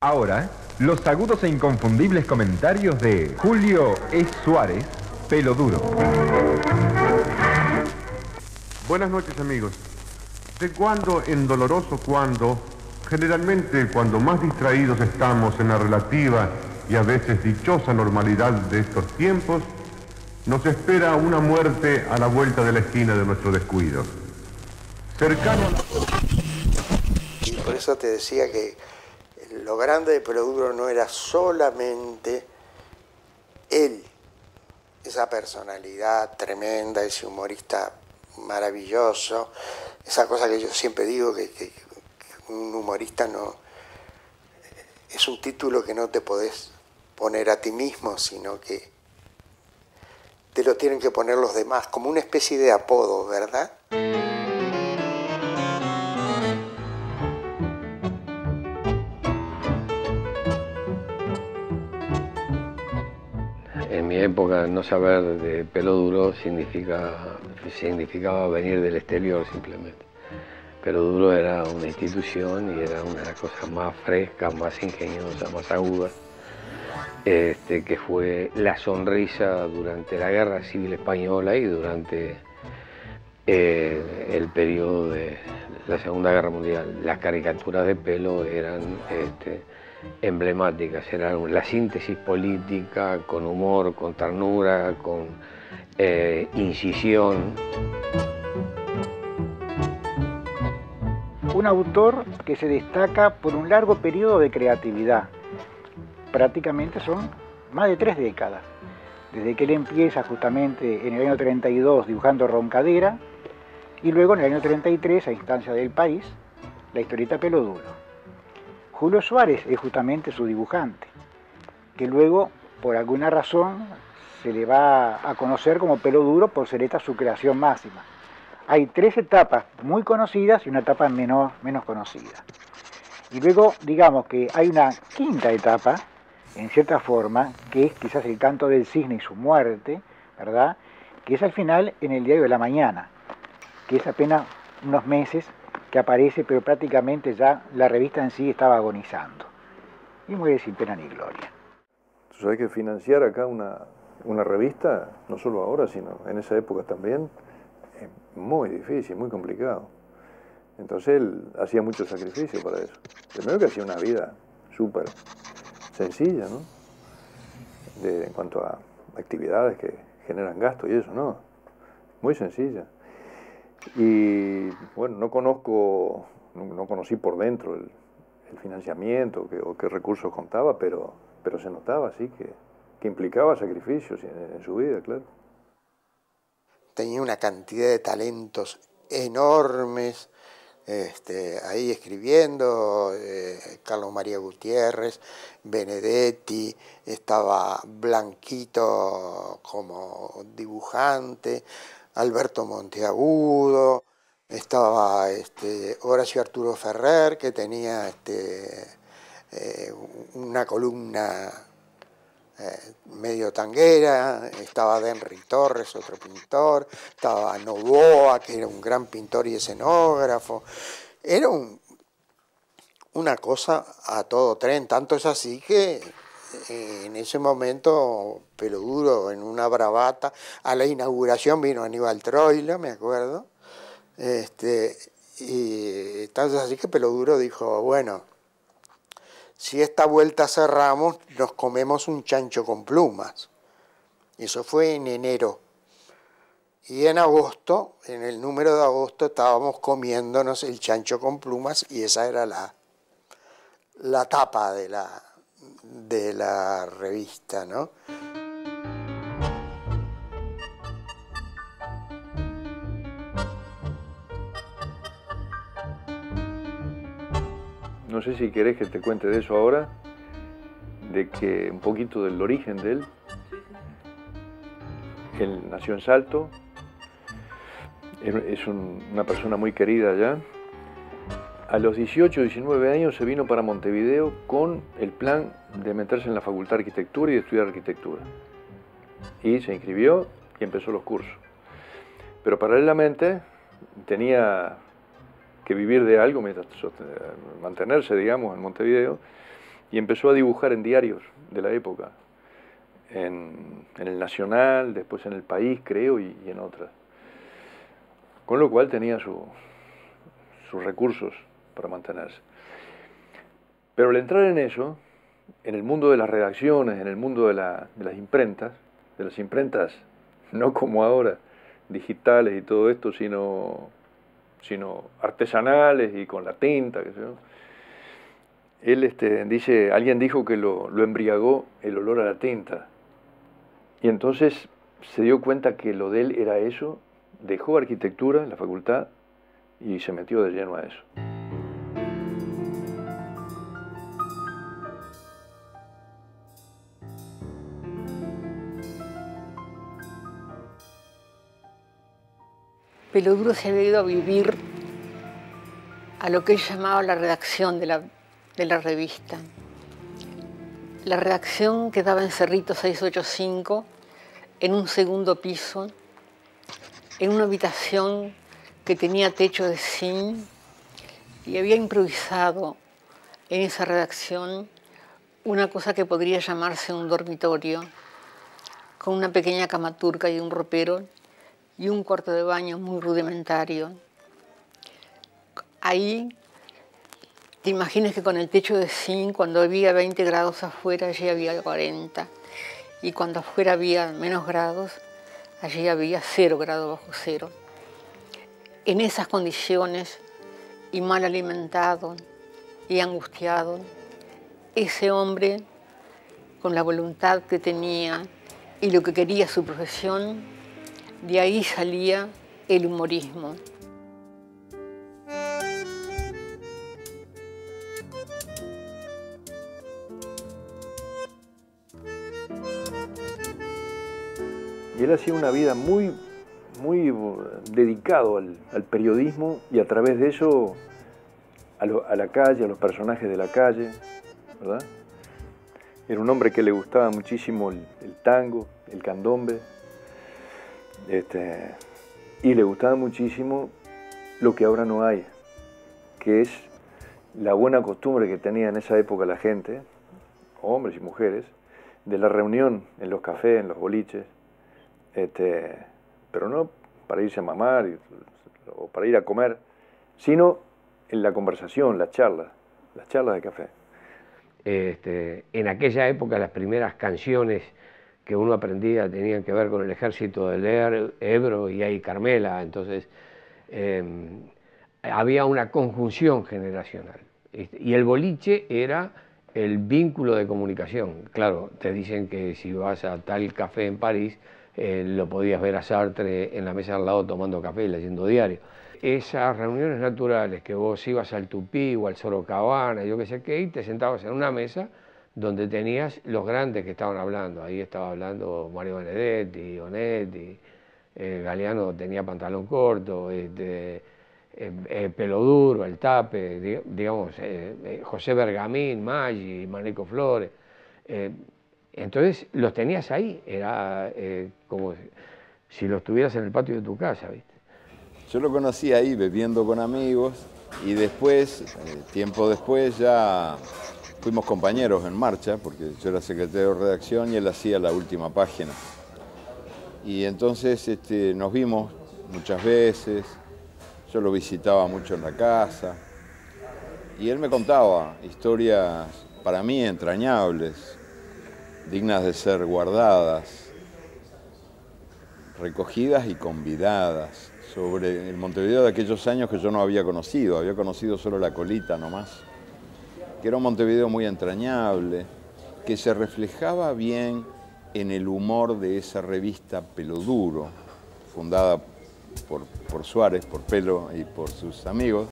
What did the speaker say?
Ahora, los agudos e inconfundibles comentarios de Julio E. Suárez, Pelo Duro. Buenas noches, amigos. De cuando en doloroso cuando, generalmente cuando más distraídos estamos en la relativa y a veces dichosa normalidad de estos tiempos, nos espera una muerte a la vuelta de la esquina de nuestro descuido. Cercano a la... Y por eso te decía que lo grande de Pelo Duro no era solamente él, esa personalidad tremenda, ese humorista maravilloso, esa cosa que yo siempre digo que un humorista no es un título que no te podés poner a ti mismo, sino que te lo tienen que poner los demás, como una especie de apodo, ¿verdad? En mi época no saber de Pelo Duro significaba venir del exterior simplemente. Pelo Duro era una institución y era una de las cosas más frescas, más ingeniosas, más agudas, que fue la sonrisa durante la Guerra Civil Española y durante el periodo de la Segunda Guerra Mundial. Las caricaturas de Pelo eran emblemáticas, era la síntesis política, con humor, con ternura, con incisión. Un autor que se destaca por un largo periodo de creatividad, prácticamente son más de 3 décadas, desde que él empieza justamente en el año 32 dibujando Roncadera, y luego en el año 33, a instancia del País, la historieta Pelo Duro. Julio Suárez es justamente su dibujante, que luego, por alguna razón, se le va a conocer como Pelo Duro por ser esta su creación máxima. Hay 3 etapas muy conocidas y una etapa menos conocida. Y luego, digamos que hay una quinta etapa, en cierta forma, que es quizás el canto del cisne y su muerte, ¿verdad? Que es al final en el Diario de la Mañana, que es apenas unos meses que aparece, pero prácticamente ya la revista en sí estaba agonizando. Y muere sin pena ni gloria. Tú sabes que financiar acá una revista, no solo ahora, sino en esa época también, es muy difícil, muy complicado. Entonces él hacía mucho sacrificio para eso. Primero que hacía una vida súper sencilla, ¿no? En cuanto a actividades que generan gasto y eso, ¿no? Muy sencilla. Y bueno, no conocí por dentro el financiamiento o qué recursos contaba, pero se notaba así que implicaba sacrificios en su vida, claro. Tenía una cantidad de talentos enormes, ahí escribiendo, Carlos María Gutiérrez, Benedetti, estaba Blanquito como dibujante, Alberto Monteagudo, estaba Horacio Arturo Ferrer, que tenía una columna medio tanguera, estaba Denry Torres, otro pintor, estaba Novoa, que era un gran pintor y escenógrafo. Era una cosa a todo tren, tanto es así que en ese momento Pelo Duro, en una bravata, a la inauguración vino Aníbal Troilo, me acuerdo, y tanto es así que Pelo Duro dijo, bueno, si esta vuelta cerramos, nos comemos un chancho con plumas. Eso fue en enero. Y en agosto, en el número de agosto, estábamos comiéndonos el chancho con plumas y esa era la tapa de la revista, ¿no? No sé si querés que te cuente de eso ahora, de que un poquito del origen de él. Él nació en Salto, es una persona muy querida allá. A los 18 o 19 años se vino para Montevideo con el plan de meterse en la Facultad de Arquitectura y de estudiar arquitectura. Y se inscribió y empezó los cursos. Pero paralelamente tenía que vivir de algo, mientras mantenerse, digamos, en Montevideo. y empezó a dibujar en diarios de la época, en el Nacional, después en El País, creo, y en otras. Con lo cual tenía sus recursos para mantenerse. Pero al entrar en eso, en el mundo de las redacciones, en el mundo de las imprentas no como ahora, digitales y todo esto, sino artesanales y con la tinta, qué sé yo. Él dice, alguien dijo que lo embriagó el olor a la tinta. Y entonces se dio cuenta que lo de él era eso, dejó arquitectura en la facultad y se metió de lleno a eso. Peloduro se había ido a vivir a lo que él llamaba la redacción de la revista. La redacción quedaba en Cerrito 685, en un segundo piso, en una habitación que tenía techo de zinc, y había improvisado en esa redacción una cosa que podría llamarse un dormitorio, con una pequeña cama turca y un ropero, y un cuarto de baño muy rudimentario. Ahí, te imaginas que con el techo de zinc, cuando había 20 grados afuera, allí había 40. Y cuando afuera había menos grados, allí había 0 grados bajo cero. En esas condiciones, y mal alimentado, y angustiado, ese hombre, con la voluntad que tenía y lo que quería su profesión, de ahí salía el humorismo. Y él hacía una vida muy dedicado al periodismo y a través de eso a la calle, a los personajes de la calle, ¿verdad? Era un hombre que le gustaba muchísimo el tango, el candombe, y le gustaba muchísimo lo que ahora no hay, que es la buena costumbre que tenía en esa época la gente, hombres y mujeres, de la reunión en los cafés, en los boliches, pero no para irse a mamar o para ir a comer, sino en la conversación, las charlas de café. En aquella época las primeras canciones que uno aprendía tenían que ver con el ejército del Ebro y ahí Carmela, entonces había una conjunción generacional. Y el boliche era el vínculo de comunicación. Claro, te dicen que si vas a tal café en París, lo podías ver a Sartre en la mesa al lado tomando café y leyendo diario. Esas reuniones naturales, que vos ibas al Tupí o al Sorocabana, yo qué sé qué, y te sentabas en una mesa donde tenías los grandes que estaban hablando. Ahí estaba hablando Mario Benedetti, Onetti, Galeano tenía pantalón corto, Peloduro, El Tape, digamos, José Bergamín, Maggi, Maneco Flores. Entonces los tenías ahí, era como si los tuvieras en el patio de tu casa, ¿viste? Yo lo conocí ahí bebiendo con amigos y después, tiempo después, ya fuimos compañeros en Marcha, porque yo era secretario de redacción y él hacía la última página. Y entonces nos vimos muchas veces, yo lo visitaba mucho en la casa y él me contaba historias para mí entrañables, dignas de ser guardadas, recogidas y convidadas, sobre el Montevideo de aquellos años que yo no había conocido solo la colita nomás, que era un Montevideo muy entrañable, que se reflejaba bien en el humor de esa revista Peloduro, fundada por Suárez, por Pelo y por sus amigos,